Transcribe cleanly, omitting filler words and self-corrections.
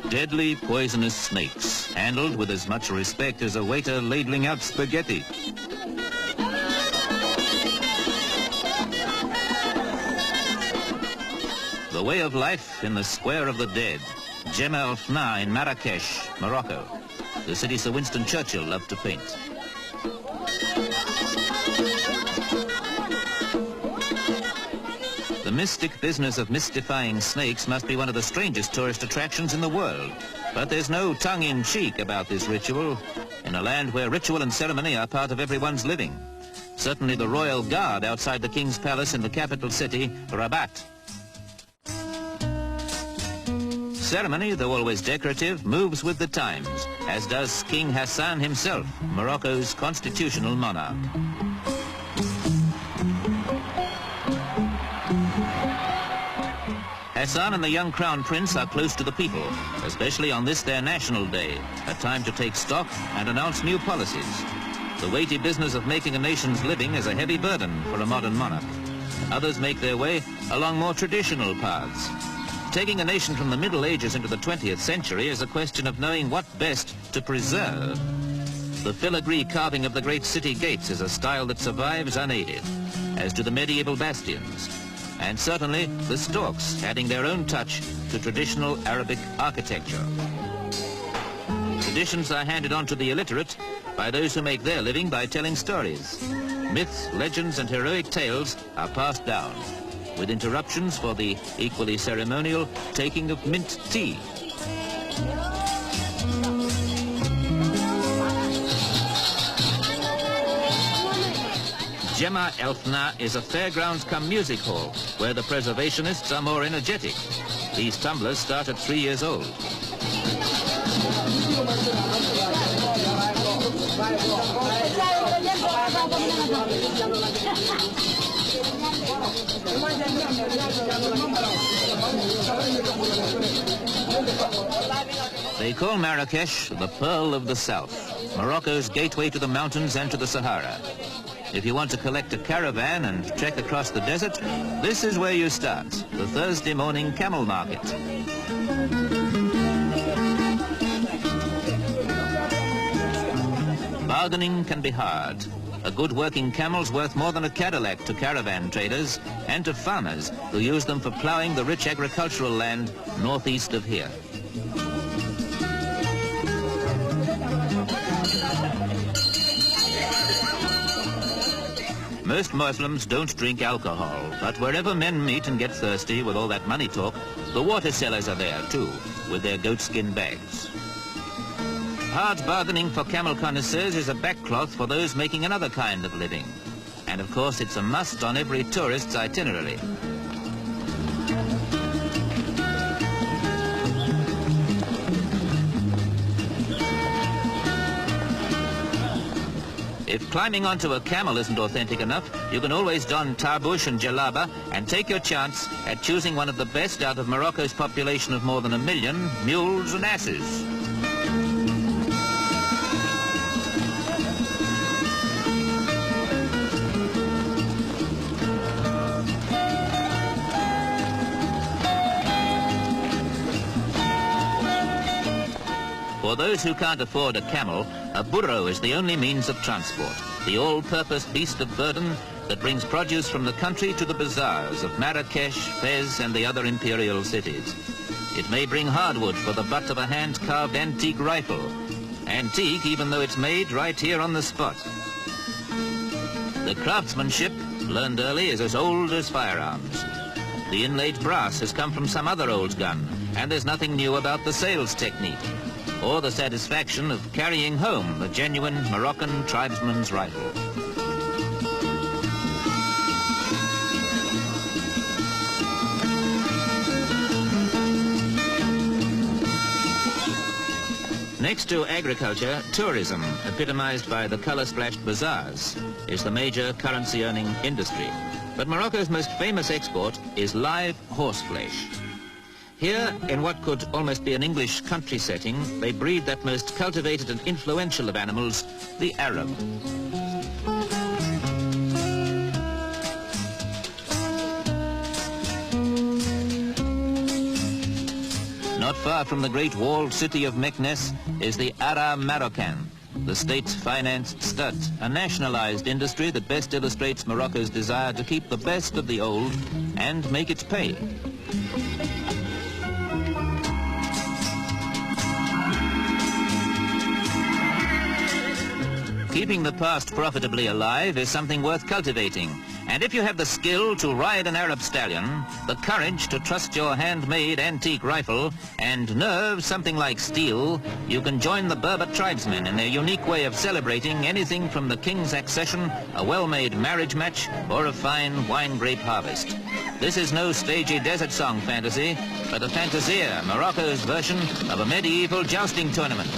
Deadly poisonous snakes, handled with as much respect as a waiter ladling out spaghetti. The way of life in the Square of the Dead, Jem El Fna in Marrakesh, Morocco, the city Sir Winston Churchill loved to paint. The mystic business of mystifying snakes must be one of the strangest tourist attractions in the world. But there's no tongue-in-cheek about this ritual in a land where ritual and ceremony are part of everyone's living. Certainly the royal guard outside the king's palace in the capital city, Rabat. Ceremony, though always decorative, moves with the times, as does King Hassan himself, Morocco's constitutional monarch. Hassan and the young crown prince are close to the people, especially on this their national day, a time to take stock and announce new policies. The weighty business of making a nation's living is a heavy burden for a modern monarch. Others make their way along more traditional paths. Taking a nation from the Middle Ages into the 20th century is a question of knowing what best to preserve. The filigree carving of the great city gates is a style that survives unaided, as do the medieval bastions. And certainly the storks, adding their own touch to traditional Arabic architecture. Traditions are handed on to the illiterate by those who make their living by telling stories. Myths, legends and heroic tales are passed down, with interruptions for the equally ceremonial taking of mint tea. Jem El Fna is a fairgrounds cum music hall where the preservationists are more energetic. These tumblers start at 3 years old. They call Marrakesh the Pearl of the South, Morocco's gateway to the mountains and to the Sahara. If you want to collect a caravan and trek across the desert, this is where you start, the Thursday morning camel market. Bargaining can be hard. A good working camel's worth more than a Cadillac to caravan traders and to farmers who use them for ploughing the rich agricultural land northeast of here. Most Muslims don't drink alcohol, but wherever men meet and get thirsty with all that money talk, the water sellers are there too, with their goatskin bags. Hard bargaining for camel connoisseurs is a backcloth for those making another kind of living. And of course it's a must on every tourist's itinerary. If climbing onto a camel isn't authentic enough, you can always don tarbush and jalaba and take your chance at choosing one of the best out of Morocco's population of more than 1 million mules and asses. For those who can't afford a camel, a burro is the only means of transport, the all-purpose beast of burden that brings produce from the country to the bazaars of Marrakesh, Fez and the other imperial cities. It may bring hardwood for the butt of a hand-carved antique rifle. Antique even though it's made right here on the spot. The craftsmanship, learned early, is as old as firearms. The inlaid brass has come from some other old gun, and there's nothing new about the sales technique, or the satisfaction of carrying home the genuine Moroccan tribesman's rifle. Next to agriculture, tourism, epitomized by the color-splashed bazaars, is the major currency-earning industry. But Morocco's most famous export is live horseflesh. Here, in what could almost be an English country setting, they breed that most cultivated and influential of animals, the Arab. not far from the great walled city of Meknes, is the Ara Marocan, the state-financed stud, a nationalized industry that best illustrates Morocco's desire to keep the best of the old and make it pay. Keeping the past profitably alive is something worth cultivating. And if you have the skill to ride an Arab stallion, the courage to trust your handmade antique rifle, and nerve something like steel, you can join the Berber tribesmen in their unique way of celebrating anything from the king's accession, a well-made marriage match, or a fine wine grape harvest. This is no stagey desert song fantasy, but a fantasia, Morocco's version of a medieval jousting tournament.